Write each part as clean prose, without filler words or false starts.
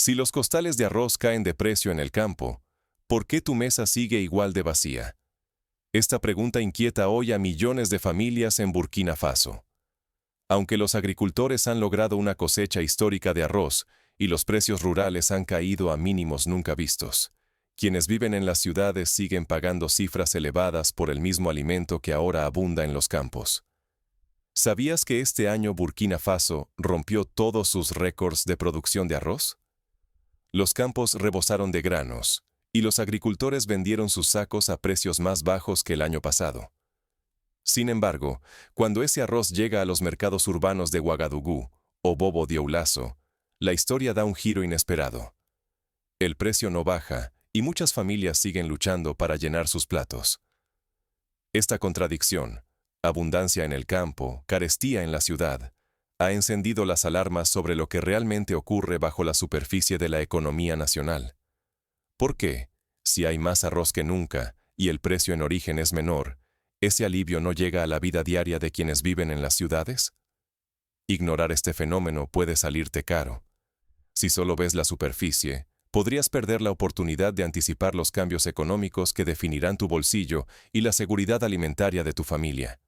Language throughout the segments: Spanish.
Si los costales de arroz caen de precio en el campo, ¿por qué tu mesa sigue igual de vacía? Esta pregunta inquieta hoy a millones de familias en Burkina Faso. Aunque los agricultores han logrado una cosecha histórica de arroz y los precios rurales han caído a mínimos nunca vistos, quienes viven en las ciudades siguen pagando cifras elevadas por el mismo alimento que ahora abunda en los campos. ¿Sabías que este año Burkina Faso rompió todos sus récords de producción de arroz? Los campos rebosaron de granos, y los agricultores vendieron sus sacos a precios más bajos que el año pasado. Sin embargo, cuando ese arroz llega a los mercados urbanos de Ouagadougou o Bobo Dioulasso, la historia da un giro inesperado. El precio no baja, y muchas familias siguen luchando para llenar sus platos. Esta contradicción, abundancia en el campo, carestía en la ciudad, ha encendido las alarmas sobre lo que realmente ocurre bajo la superficie de la economía nacional. ¿Por qué, si hay más arroz que nunca y el precio en origen es menor, ese alivio no llega a la vida diaria de quienes viven en las ciudades? Ignorar este fenómeno puede salirte caro. Si solo ves la superficie, podrías perder la oportunidad de anticipar los cambios económicos que definirán tu bolsillo y la seguridad alimentaria de tu familia.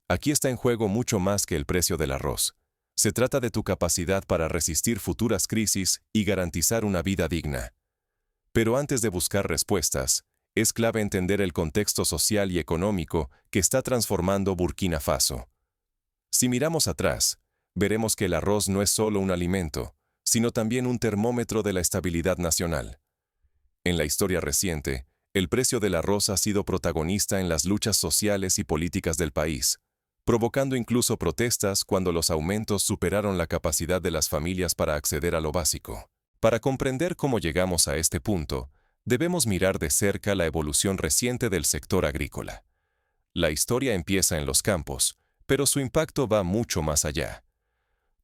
Aquí está en juego mucho más que el precio del arroz. Se trata de tu capacidad para resistir futuras crisis y garantizar una vida digna. Pero antes de buscar respuestas, es clave entender el contexto social y económico que está transformando Burkina Faso. Si miramos atrás, veremos que el arroz no es solo un alimento, sino también un termómetro de la estabilidad nacional. En la historia reciente, el precio del arroz ha sido protagonista en las luchas sociales y políticas del país, provocando incluso protestas cuando los aumentos superaron la capacidad de las familias para acceder a lo básico. Para comprender cómo llegamos a este punto, debemos mirar de cerca la evolución reciente del sector agrícola. La historia empieza en los campos, pero su impacto va mucho más allá.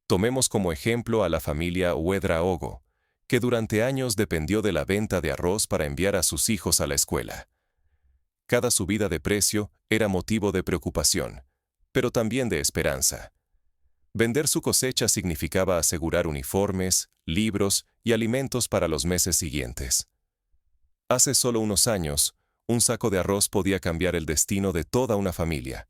Tomemos como ejemplo a la familia Ouedraogo, que durante años dependió de la venta de arroz para enviar a sus hijos a la escuela. Cada subida de precio era motivo de preocupación, pero también de esperanza. Vender su cosecha significaba asegurar uniformes, libros y alimentos para los meses siguientes. Hace solo unos años, un saco de arroz podía cambiar el destino de toda una familia.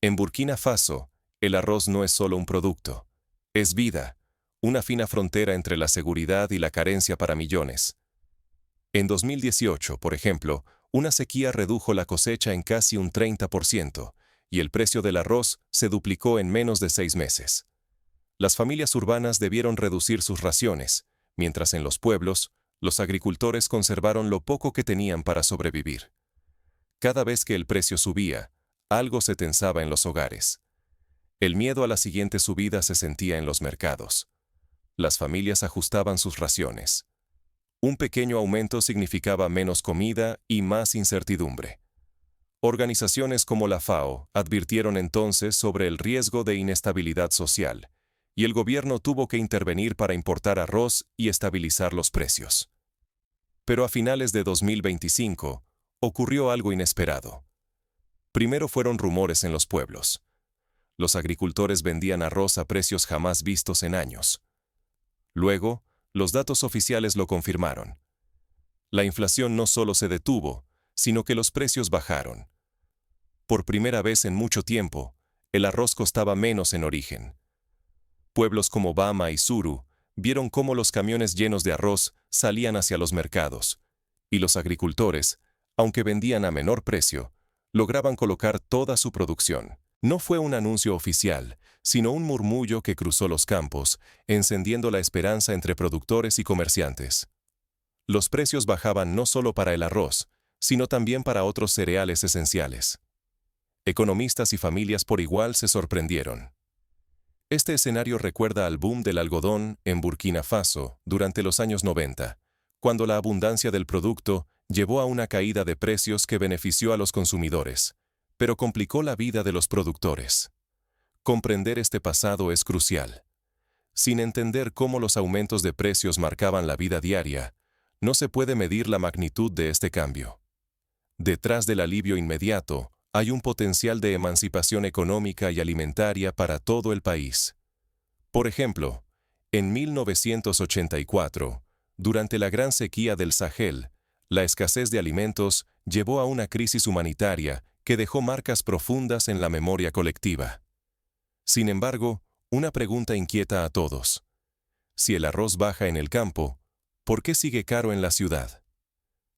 En Burkina Faso, el arroz no es solo un producto, es vida, una fina frontera entre la seguridad y la carencia para millones. En 2018, por ejemplo, una sequía redujo la cosecha en casi un 30%, y el precio del arroz se duplicó en menos de 6 meses. Las familias urbanas debieron reducir sus raciones, mientras en los pueblos, los agricultores conservaron lo poco que tenían para sobrevivir. Cada vez que el precio subía, algo se tensaba en los hogares. El miedo a la siguiente subida se sentía en los mercados. Las familias ajustaban sus raciones. Un pequeño aumento significaba menos comida y más incertidumbre. Organizaciones como la FAO advirtieron entonces sobre el riesgo de inestabilidad social, y el gobierno tuvo que intervenir para importar arroz y estabilizar los precios. Pero a finales de 2025, ocurrió algo inesperado. Primero fueron rumores en los pueblos. Los agricultores vendían arroz a precios jamás vistos en años. Luego, los datos oficiales lo confirmaron. La inflación no solo se detuvo, sino que los precios bajaron. Por primera vez en mucho tiempo, el arroz costaba menos en origen. Pueblos como Bama y Suru vieron cómo los camiones llenos de arroz salían hacia los mercados, y los agricultores, aunque vendían a menor precio, lograban colocar toda su producción. No fue un anuncio oficial, sino un murmullo que cruzó los campos, encendiendo la esperanza entre productores y comerciantes. Los precios bajaban no solo para el arroz, sino también para otros cereales esenciales. Economistas y familias por igual se sorprendieron. Este escenario recuerda al boom del algodón en Burkina Faso durante los años 90, cuando la abundancia del producto llevó a una caída de precios que benefició a los consumidores, pero complicó la vida de los productores. Comprender este pasado es crucial. Sin entender cómo los aumentos de precios marcaban la vida diaria, no se puede medir la magnitud de este cambio. Detrás del alivio inmediato, hay un potencial de emancipación económica y alimentaria para todo el país. Por ejemplo, En 1984, durante la gran sequía del Sahel, la escasez de alimentos llevó a una crisis humanitaria que dejó marcas profundas en la memoria colectiva. Sin embargo, una pregunta inquieta a todos. Si el arroz baja en el campo, ¿por qué sigue caro en la ciudad?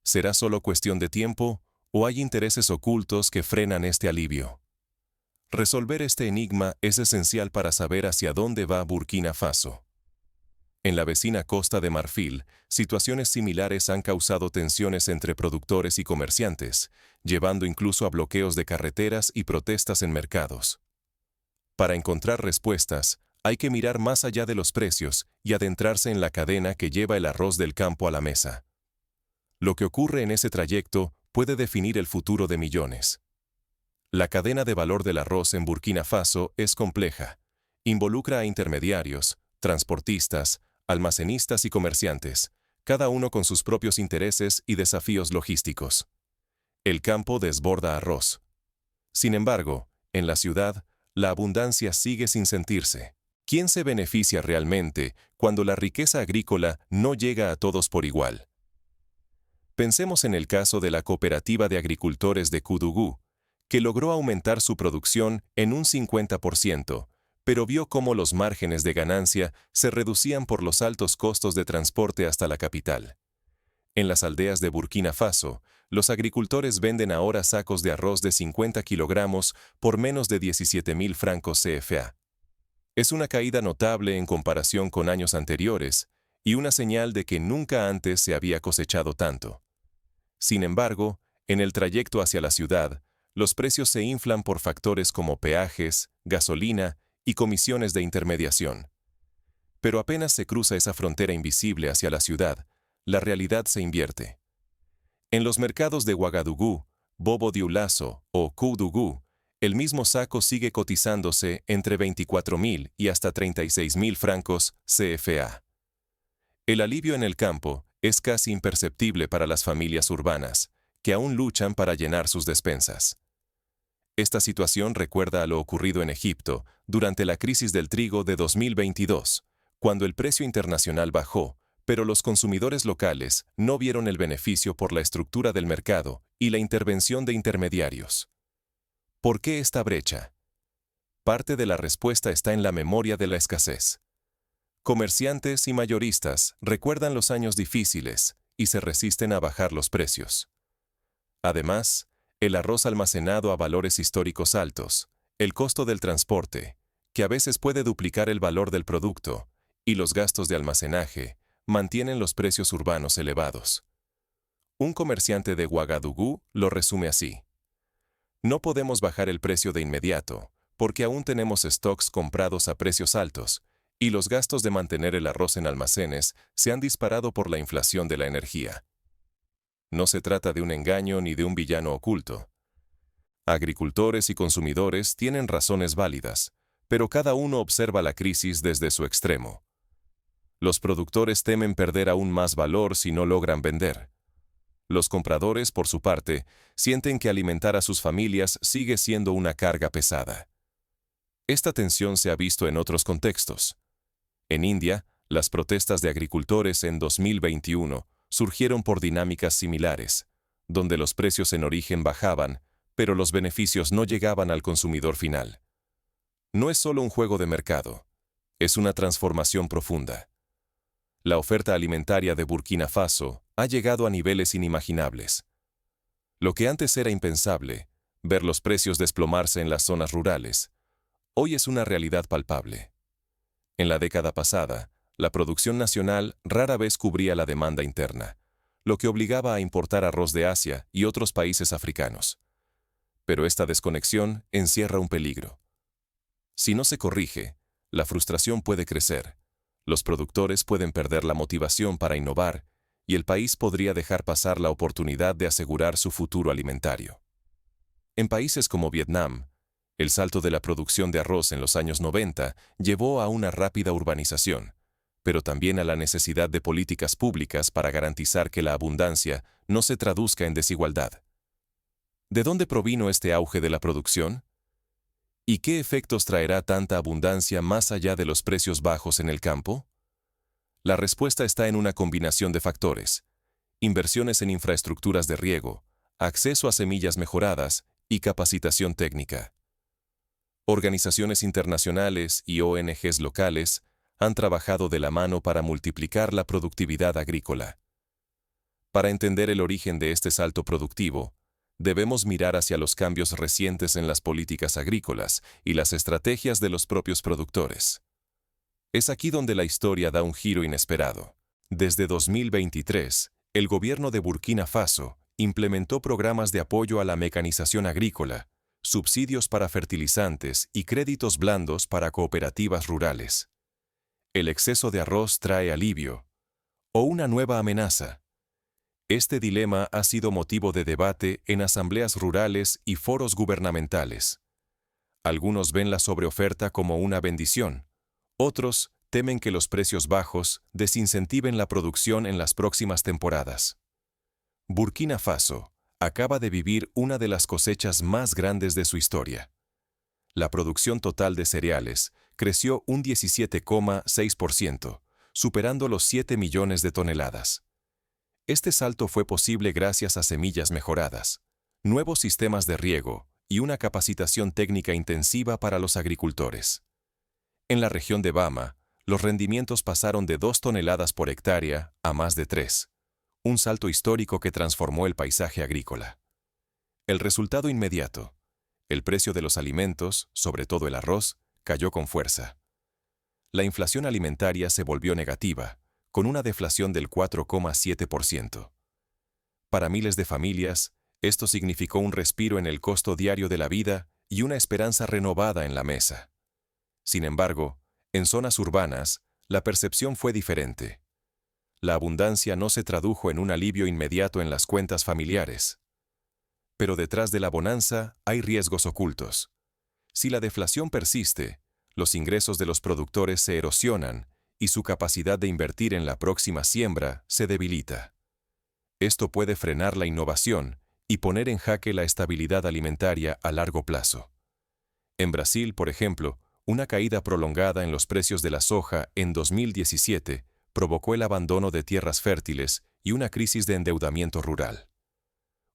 ¿Será solo cuestión de tiempo o hay intereses ocultos que frenan este alivio? Resolver este enigma es esencial para saber hacia dónde va Burkina Faso. En la vecina Costa de Marfil, situaciones similares han causado tensiones entre productores y comerciantes, llevando incluso a bloqueos de carreteras y protestas en mercados. Para encontrar respuestas, hay que mirar más allá de los precios y adentrarse en la cadena que lleva el arroz del campo a la mesa. Lo que ocurre en ese trayecto puede definir el futuro de millones. La cadena de valor del arroz en Burkina Faso es compleja. Involucra a intermediarios, transportistas, almacenistas y comerciantes, cada uno con sus propios intereses y desafíos logísticos. El campo desborda arroz. Sin embargo, en la ciudad, la abundancia sigue sin sentirse. ¿Quién se beneficia realmente cuando la riqueza agrícola no llega a todos por igual? Pensemos en el caso de la Cooperativa de Agricultores de Koudougou, que logró aumentar su producción en un 50%, pero vio cómo los márgenes de ganancia se reducían por los altos costos de transporte hasta la capital. En las aldeas de Burkina Faso, los agricultores venden ahora sacos de arroz de 50 kilogramos por menos de 17.000 francos CFA. Es una caída notable en comparación con años anteriores y una señal de que nunca antes se había cosechado tanto. Sin embargo, en el trayecto hacia la ciudad, los precios se inflan por factores como peajes, gasolina y comisiones de intermediación. Pero apenas se cruza esa frontera invisible hacia la ciudad, la realidad se invierte. En los mercados de Ouagadougou, Bobo-Dioulasso o Koudougou, el mismo saco sigue cotizándose entre 24.000 y hasta 36.000 francos CFA. El alivio en el campo es casi imperceptible para las familias urbanas, que aún luchan para llenar sus despensas. Esta situación recuerda a lo ocurrido en Egipto durante la crisis del trigo de 2022, cuando el precio internacional bajó, pero los consumidores locales no vieron el beneficio por la estructura del mercado y la intervención de intermediarios. ¿Por qué esta brecha? Parte de la respuesta está en la memoria de la escasez. Comerciantes y mayoristas recuerdan los años difíciles y se resisten a bajar los precios. Además, el arroz almacenado a valores históricos altos, el costo del transporte, que a veces puede duplicar el valor del producto, y los gastos de almacenaje, mantienen los precios urbanos elevados. Un comerciante de Ouagadougou lo resume así: no podemos bajar el precio de inmediato, porque aún tenemos stocks comprados a precios altos, y los gastos de mantener el arroz en almacenes se han disparado por la inflación de la energía. No se trata de un engaño ni de un villano oculto. Agricultores y consumidores tienen razones válidas, pero cada uno observa la crisis desde su extremo. Los productores temen perder aún más valor si no logran vender. Los compradores, por su parte, sienten que alimentar a sus familias sigue siendo una carga pesada. Esta tensión se ha visto en otros contextos. En India, las protestas de agricultores en 2021 surgieron por dinámicas similares, donde los precios en origen bajaban, pero los beneficios no llegaban al consumidor final. No es solo un juego de mercado, es una transformación profunda. La oferta alimentaria de Burkina Faso ha llegado a niveles inimaginables. Lo que antes era impensable, ver los precios desplomarse en las zonas rurales, hoy es una realidad palpable. En la década pasada, la producción nacional rara vez cubría la demanda interna, lo que obligaba a importar arroz de Asia y otros países africanos. Pero esta desconexión encierra un peligro. Si no se corrige, la frustración puede crecer, los productores pueden perder la motivación para innovar y el país podría dejar pasar la oportunidad de asegurar su futuro alimentario. En países como Vietnam, el salto de la producción de arroz en los años 90 llevó a una rápida urbanización, pero también a la necesidad de políticas públicas para garantizar que la abundancia no se traduzca en desigualdad. ¿De dónde provino este auge de la producción? ¿Y qué efectos traerá tanta abundancia más allá de los precios bajos en el campo? La respuesta está en una combinación de factores: inversiones en infraestructuras de riego, acceso a semillas mejoradas y capacitación técnica. Organizaciones internacionales y ONGs locales han trabajado de la mano para multiplicar la productividad agrícola. Para entender el origen de este salto productivo, debemos mirar hacia los cambios recientes en las políticas agrícolas y las estrategias de los propios productores. Es aquí donde la historia da un giro inesperado. Desde 2023, el gobierno de Burkina Faso implementó programas de apoyo a la mecanización agrícola, subsidios para fertilizantes y créditos blandos para cooperativas rurales. ¿El exceso de arroz trae alivio o una nueva amenaza? Este dilema ha sido motivo de debate en asambleas rurales y foros gubernamentales. Algunos ven la sobreoferta como una bendición. Otros temen que los precios bajos desincentiven la producción en las próximas temporadas. Burkina Faso acaba de vivir una de las cosechas más grandes de su historia. La producción total de cereales creció un 17,6%, superando los 7 millones de toneladas. Este salto fue posible gracias a semillas mejoradas, nuevos sistemas de riego y una capacitación técnica intensiva para los agricultores. En la región de Bama, los rendimientos pasaron de 2 toneladas por hectárea a más de 3, un salto histórico que transformó el paisaje agrícola. El resultado inmediato: el precio de los alimentos, sobre todo el arroz, cayó con fuerza. La inflación alimentaria se volvió negativa, con una deflación del 4,7%. Para miles de familias, esto significó un respiro en el costo diario de la vida y una esperanza renovada en la mesa. Sin embargo, en zonas urbanas, la percepción fue diferente. La abundancia no se tradujo en un alivio inmediato en las cuentas familiares. Pero detrás de la bonanza hay riesgos ocultos. Si la deflación persiste, los ingresos de los productores se erosionan y su capacidad de invertir en la próxima siembra se debilita. Esto puede frenar la innovación y poner en jaque la estabilidad alimentaria a largo plazo. En Brasil, por ejemplo, una caída prolongada en los precios de la soja en 2017 provocó el abandono de tierras fértiles y una crisis de endeudamiento rural.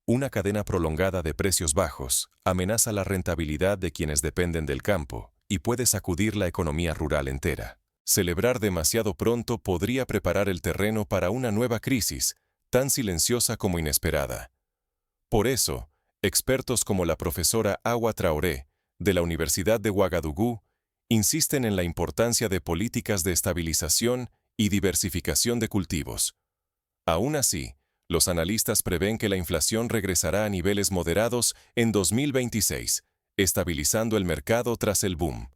Una cadena prolongada de precios bajos amenaza la rentabilidad de quienes dependen del campo y puede sacudir la economía rural entera. Celebrar demasiado pronto podría preparar el terreno para una nueva crisis, tan silenciosa como inesperada. Por eso, expertos como la profesora Awa Traoré, de la Universidad de Ouagadougou, insisten en la importancia de políticas de estabilización y diversificación de cultivos. Aún así, los analistas prevén que la inflación regresará a niveles moderados en 2026, estabilizando el mercado tras el boom.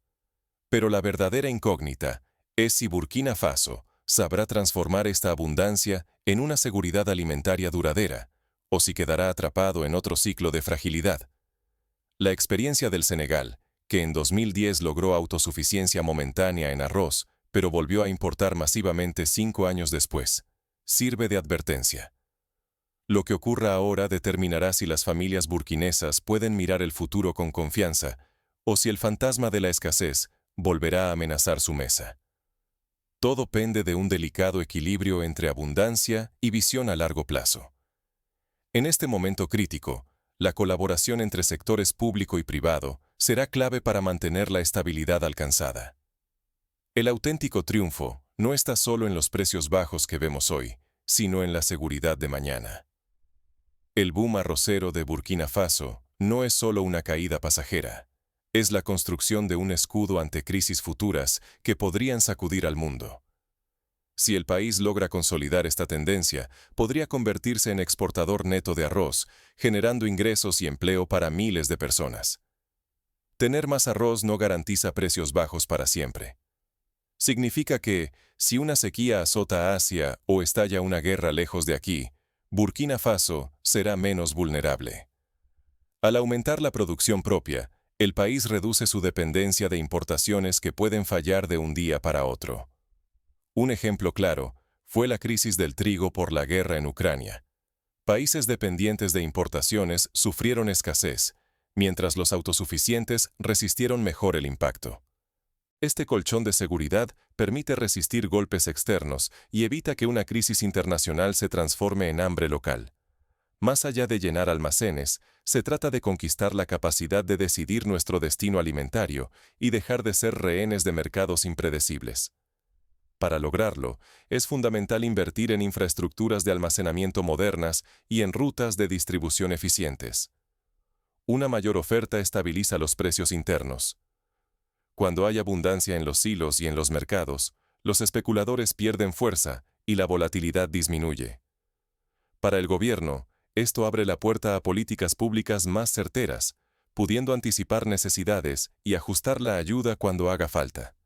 Pero la verdadera incógnita es si Burkina Faso sabrá transformar esta abundancia en una seguridad alimentaria duradera, o si quedará atrapado en otro ciclo de fragilidad. La experiencia del Senegal, que en 2010 logró autosuficiencia momentánea en arroz, pero volvió a importar masivamente 5 años después, sirve de advertencia. Lo que ocurra ahora determinará si las familias burkinesas pueden mirar el futuro con confianza, o si el fantasma de la escasez volverá a amenazar su mesa. Todo pende de un delicado equilibrio entre abundancia y visión a largo plazo. En este momento crítico, la colaboración entre sectores público y privado será clave para mantener la estabilidad alcanzada. El auténtico triunfo no está solo en los precios bajos que vemos hoy, sino en la seguridad de mañana. El boom arrocero de Burkina Faso no es solo una caída pasajera, es la construcción de un escudo ante crisis futuras que podrían sacudir al mundo. Si el país logra consolidar esta tendencia, podría convertirse en exportador neto de arroz, generando ingresos y empleo para miles de personas. Tener más arroz no garantiza precios bajos para siempre. Significa que, si una sequía azota a Asia o estalla una guerra lejos de aquí, Burkina Faso será menos vulnerable. Al aumentar la producción propia, el país reduce su dependencia de importaciones que pueden fallar de un día para otro. Un ejemplo claro fue la crisis del trigo por la guerra en Ucrania. Países dependientes de importaciones sufrieron escasez, mientras los autosuficientes resistieron mejor el impacto. Este colchón de seguridad permite resistir golpes externos y evita que una crisis internacional se transforme en hambre local. Más allá de llenar almacenes, se trata de conquistar la capacidad de decidir nuestro destino alimentario y dejar de ser rehenes de mercados impredecibles. Para lograrlo, es fundamental invertir en infraestructuras de almacenamiento modernas y en rutas de distribución eficientes. Una mayor oferta estabiliza los precios internos. Cuando hay abundancia en los silos y en los mercados, los especuladores pierden fuerza y la volatilidad disminuye. Para el gobierno, esto abre la puerta a políticas públicas más certeras, pudiendo anticipar necesidades y ajustar la ayuda cuando haga falta.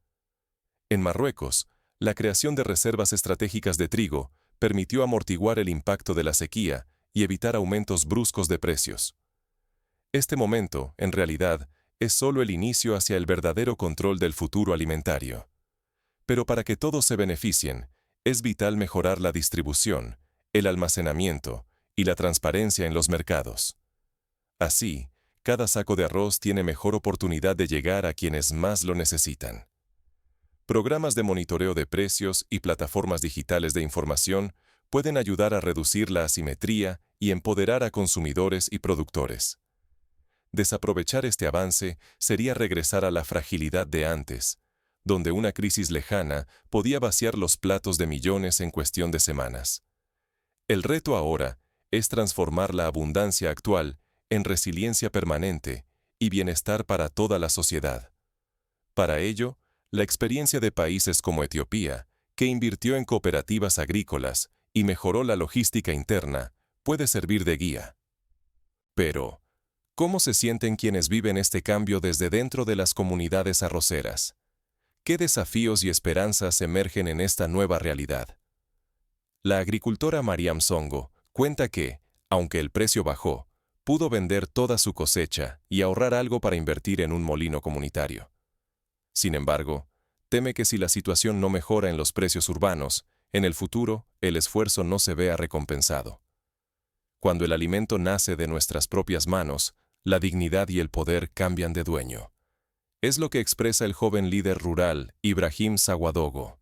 En Marruecos, la creación de reservas estratégicas de trigo permitió amortiguar el impacto de la sequía y evitar aumentos bruscos de precios. Este momento, en realidad, es solo el inicio hacia el verdadero control del futuro alimentario. Pero para que todos se beneficien, es vital mejorar la distribución, el almacenamiento y la transparencia en los mercados. Así, cada saco de arroz tiene mejor oportunidad de llegar a quienes más lo necesitan. Programas de monitoreo de precios y plataformas digitales de información pueden ayudar a reducir la asimetría y empoderar a consumidores y productores. Desaprovechar este avance sería regresar a la fragilidad de antes, donde una crisis lejana podía vaciar los platos de millones en cuestión de semanas. El reto ahora es transformar la abundancia actual en resiliencia permanente y bienestar para toda la sociedad. Para ello, la experiencia de países como Etiopía, que invirtió en cooperativas agrícolas y mejoró la logística interna, puede servir de guía. Pero, ¿cómo se sienten quienes viven este cambio desde dentro de las comunidades arroceras? ¿Qué desafíos y esperanzas emergen en esta nueva realidad? La agricultora Mariam Songo cuenta que, aunque el precio bajó, pudo vender toda su cosecha y ahorrar algo para invertir en un molino comunitario. Sin embargo, teme que si la situación no mejora en los precios urbanos, en el futuro el esfuerzo no se vea recompensado. Cuando el alimento nace de nuestras propias manos, la dignidad y el poder cambian de dueño. Es lo que expresa el joven líder rural, Ibrahim Sawadogo.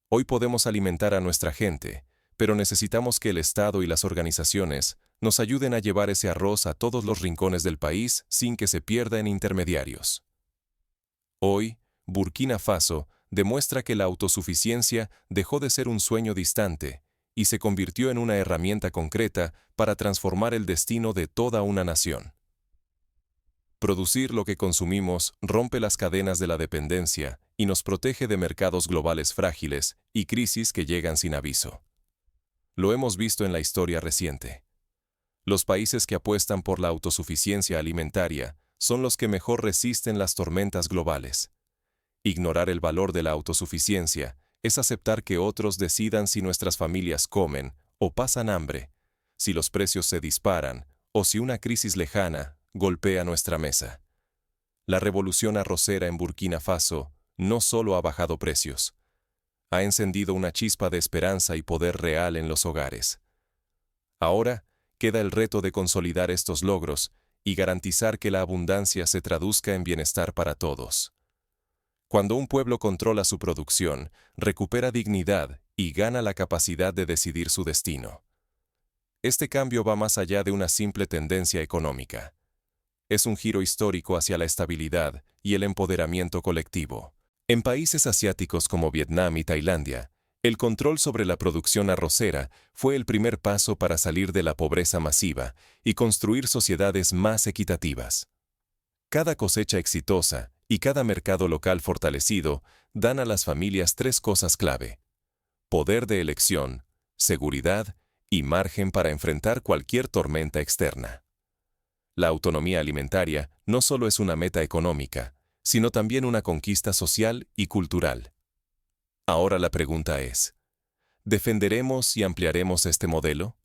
Hoy podemos alimentar a nuestra gente, pero necesitamos que el Estado y las organizaciones nos ayuden a llevar ese arroz a todos los rincones del país sin que se pierda en intermediarios. Hoy, Burkina Faso demuestra que la autosuficiencia dejó de ser un sueño distante y se convirtió en una herramienta concreta para transformar el destino de toda una nación. Producir lo que consumimos rompe las cadenas de la dependencia y nos protege de mercados globales frágiles y crisis que llegan sin aviso. Lo hemos visto en la historia reciente. Los países que apuestan por la autosuficiencia alimentaria son los que mejor resisten las tormentas globales. Ignorar el valor de la autosuficiencia es aceptar que otros decidan si nuestras familias comen o pasan hambre, si los precios se disparan o si una crisis lejana golpea nuestra mesa. La revolución arrocera en Burkina Faso no solo ha bajado precios, ha encendido una chispa de esperanza y poder real en los hogares. Ahora queda el reto de consolidar estos logros y garantizar que la abundancia se traduzca en bienestar para todos. Cuando un pueblo controla su producción, recupera dignidad y gana la capacidad de decidir su destino. Este cambio va más allá de una simple tendencia económica. Es un giro histórico hacia la estabilidad y el empoderamiento colectivo. En países asiáticos como Vietnam y Tailandia, el control sobre la producción arrocera fue el primer paso para salir de la pobreza masiva y construir sociedades más equitativas. Cada cosecha exitosa y cada mercado local fortalecido dan a las familias tres cosas clave: poder de elección, seguridad y margen para enfrentar cualquier tormenta externa. La autonomía alimentaria no solo es una meta económica, sino también una conquista social y cultural. Ahora la pregunta es: ¿defenderemos y ampliaremos este modelo?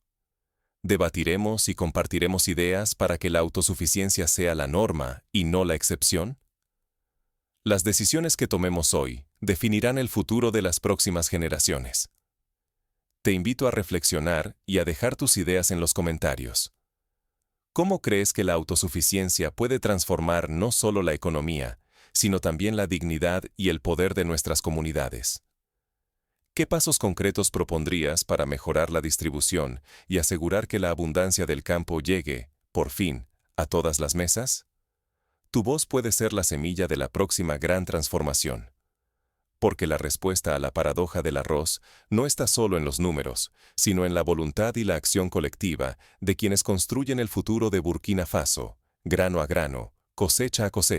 ¿Debatiremos y compartiremos ideas para que la autosuficiencia sea la norma y no la excepción? Las decisiones que tomemos hoy definirán el futuro de las próximas generaciones. Te invito a reflexionar y a dejar tus ideas en los comentarios. ¿Cómo crees que la autosuficiencia puede transformar no solo la economía, sino también la dignidad y el poder de nuestras comunidades. ¿Qué pasos concretos propondrías para mejorar la distribución y asegurar que la abundancia del campo llegue, por fin, a todas las mesas? Tu voz puede ser la semilla de la próxima gran transformación. Porque la respuesta a la paradoja del arroz no está solo en los números, sino en la voluntad y la acción colectiva de quienes construyen el futuro de Burkina Faso, grano a grano, cosecha a cosecha.